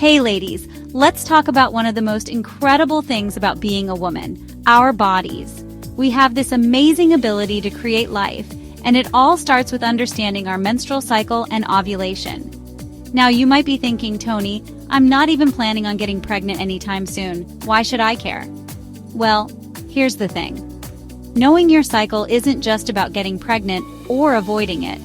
Hey ladies, let's talk about one of the most incredible things about being a woman, our bodies. We have this amazing ability to create life, and it all starts with understanding our menstrual cycle and ovulation. Now you might be thinking, Tony, I'm not even planning on getting pregnant anytime soon. Why should I care? Well, here's the thing. Knowing your cycle isn't just about getting pregnant or avoiding it.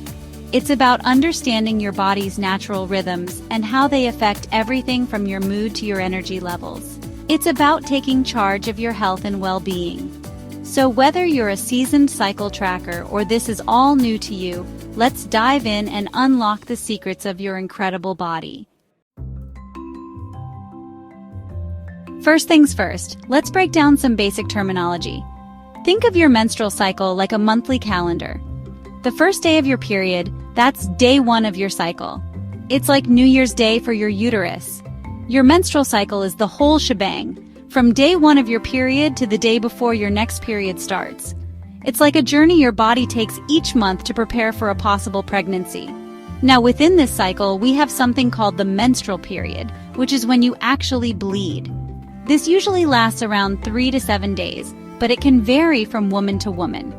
It's about understanding your body's natural rhythms and how they affect everything from your mood to your energy levels. It's about taking charge of your health and well-being. So whether you're a seasoned cycle tracker or this is all new to you, let's dive in and unlock the secrets of your incredible body. First things first, let's break down some basic terminology. Think of your menstrual cycle like a monthly calendar. The first day of your period, that's day one of your cycle. It's like New Year's Day for your uterus. Your menstrual cycle is the whole shebang, from day one of your period to the day before your next period starts. It's like a journey your body takes each month to prepare for a possible pregnancy. Now within this cycle, we have something called the menstrual period, which is when you actually bleed. This usually lasts around 3 to 7 days, but it can vary from woman to woman.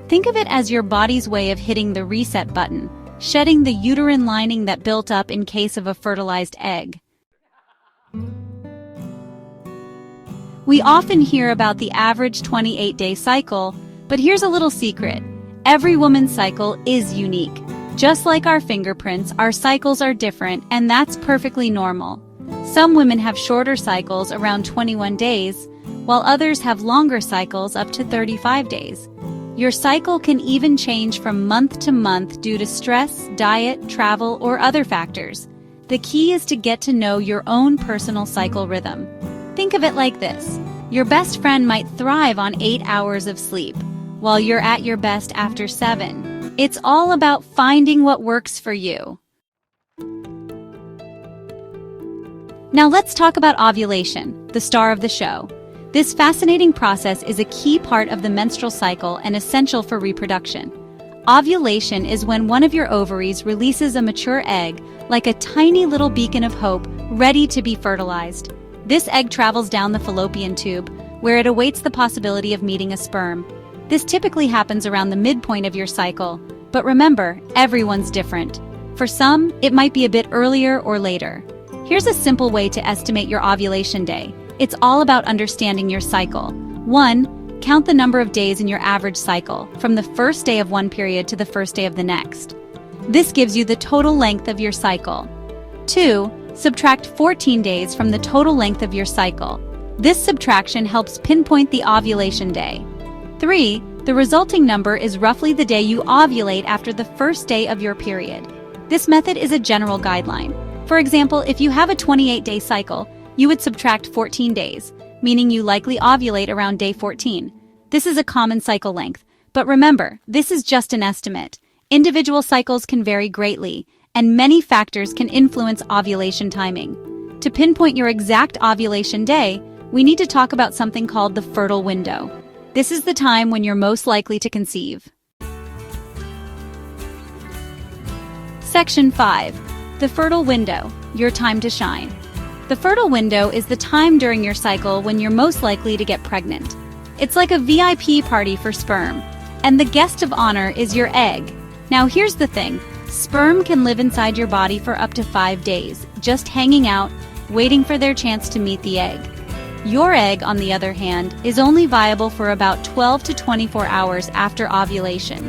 Think of it as your body's way of hitting the reset button, shedding the uterine lining that built up in case of a fertilized egg. We often hear about the average 28-day cycle, but here's a little secret. Every woman's cycle is unique. Just like our fingerprints, our cycles are different, and that's perfectly normal. Some women have shorter cycles around 21 days, while others have longer cycles up to 35 days. Your cycle can even change from month to month due to stress, diet, travel, or other factors. The key is to get to know your own personal cycle rhythm. Think of it like this. Your best friend might thrive on 8 hours of sleep, while you're at your best after 7. It's all about finding what works for you. Now let's talk about ovulation, the star of the show. This fascinating process is a key part of the menstrual cycle and essential for reproduction. Ovulation is when one of your ovaries releases a mature egg, like a tiny little beacon of hope, ready to be fertilized. This egg travels down the fallopian tube, where it awaits the possibility of meeting a sperm. This typically happens around the midpoint of your cycle, but remember, everyone's different. For some, it might be a bit earlier or later. Here's a simple way to estimate your ovulation day. It's all about understanding your cycle. 1. Count the number of days in your average cycle, from the first day of one period to the first day of the next. This gives you the total length of your cycle. 2. Subtract 14 days from the total length of your cycle. This subtraction helps pinpoint the ovulation day. 3. The resulting number is roughly the day you ovulate after the first day of your period. This method is a general guideline. For example, if you have a 28-day cycle, you would subtract 14 days, meaning you likely ovulate around day 14. This is a common cycle length, but remember, this is just an estimate. Individual cycles can vary greatly, and many factors can influence ovulation timing. To pinpoint your exact ovulation day, we need to talk about something called the fertile window. This is the time when you're most likely to conceive. Section 5. The fertile window, your time to shine. The fertile window is the time during your cycle when you're most likely to get pregnant. It's like a VIP party for sperm, and the guest of honor is your egg. Now here's the thing, sperm can live inside your body for up to 5 days, just hanging out, waiting for their chance to meet the egg. Your egg, on the other hand, is only viable for about 12 to 24 hours after ovulation.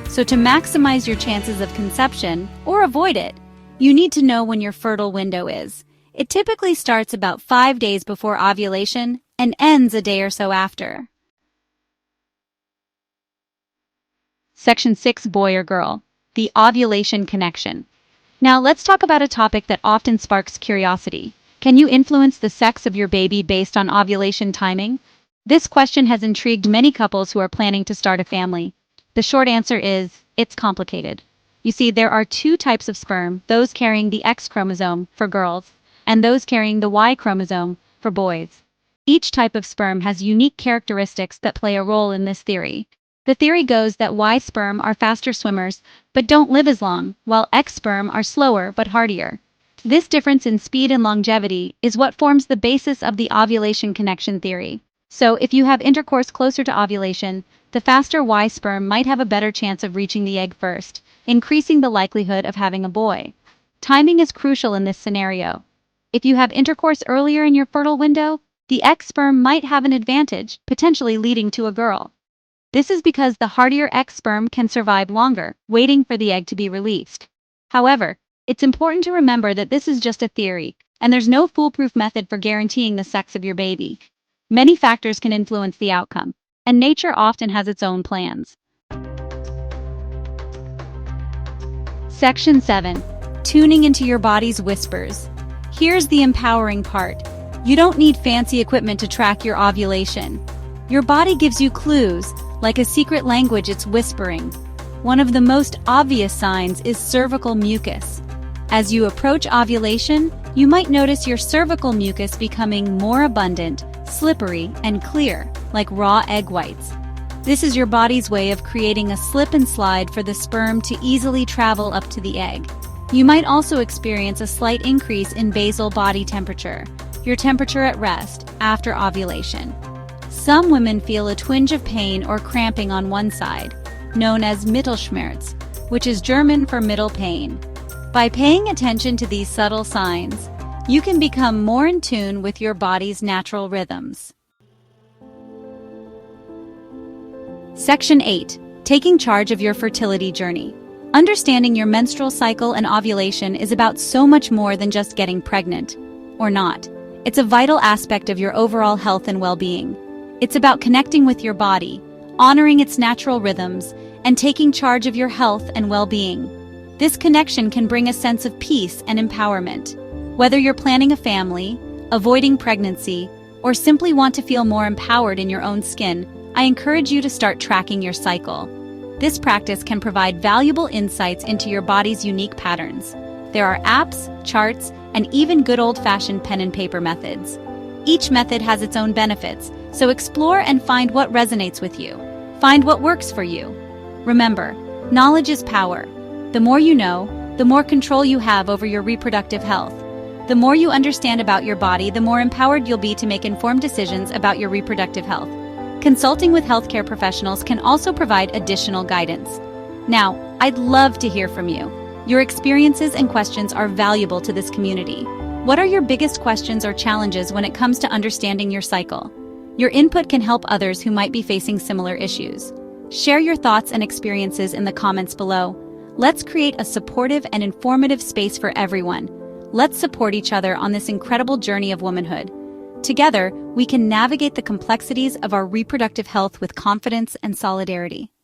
So to maximize your chances of conception, or avoid it, you need to know when your fertile window is. It typically starts about 5 days before ovulation and ends a day or so after. Section 6, boy or girl, the ovulation connection. Now let's talk about a topic that often sparks curiosity. Can you influence the sex of your baby based on ovulation timing? This question has intrigued many couples who are planning to start a family. The short answer is, it's complicated. You see, there are 2 types of sperm, those carrying the X chromosome for girls, and those carrying the Y chromosome for boys. Each type of sperm has unique characteristics that play a role in this theory. The theory goes that Y sperm are faster swimmers, but don't live as long, while X sperm are slower but hardier. This difference in speed and longevity is what forms the basis of the ovulation connection theory. So, if you have intercourse closer to ovulation, the faster Y sperm might have a better chance of reaching the egg first, increasing the likelihood of having a boy. Timing is crucial in this scenario. If you have intercourse earlier in your fertile window, the X sperm might have an advantage, potentially leading to a girl. This is because the hardier X sperm can survive longer, waiting for the egg to be released. However, it's important to remember that this is just a theory, and there's no foolproof method for guaranteeing the sex of your baby. Many factors can influence the outcome, and nature often has its own plans. Section 7. Tuning into your body's whispers. Here's the empowering part. You don't need fancy equipment to track your ovulation. Your body gives you clues, like a secret language it's whispering. One of the most obvious signs is cervical mucus. As you approach ovulation, you might notice your cervical mucus becoming more abundant, slippery, and clear, like raw egg whites. This is your body's way of creating a slip and slide for the sperm to easily travel up to the egg. You might also experience a slight increase in basal body temperature, your temperature at rest, after ovulation. Some women feel a twinge of pain or cramping on one side, known as Mittelschmerz, which is German for middle pain. By paying attention to these subtle signs, you can become more in tune with your body's natural rhythms. Section 8. Taking charge of your fertility journey. Understanding your menstrual cycle and ovulation is about so much more than just getting pregnant. Or not. It's a vital aspect of your overall health and well-being. It's about connecting with your body, honoring its natural rhythms, and taking charge of your health and well-being. This connection can bring a sense of peace and empowerment. Whether you're planning a family, avoiding pregnancy, or simply want to feel more empowered in your own skin, I encourage you to start tracking your cycle. This practice can provide valuable insights into your body's unique patterns. There are apps, charts, and even good old-fashioned pen and paper methods. Each method has its own benefits, so explore and find what resonates with you. Find what works for you. Remember, knowledge is power. The more you know, the more control you have over your reproductive health. The more you understand about your body, the more empowered you'll be to make informed decisions about your reproductive health. Consulting with healthcare professionals can also provide additional guidance. Now, I'd love to hear from you. Your experiences and questions are valuable to this community. What are your biggest questions or challenges when it comes to understanding your cycle? Your input can help others who might be facing similar issues. Share your thoughts and experiences in the comments below. Let's create a supportive and informative space for everyone. Let's support each other on this incredible journey of womanhood. Together, we can navigate the complexities of our reproductive health with confidence and solidarity.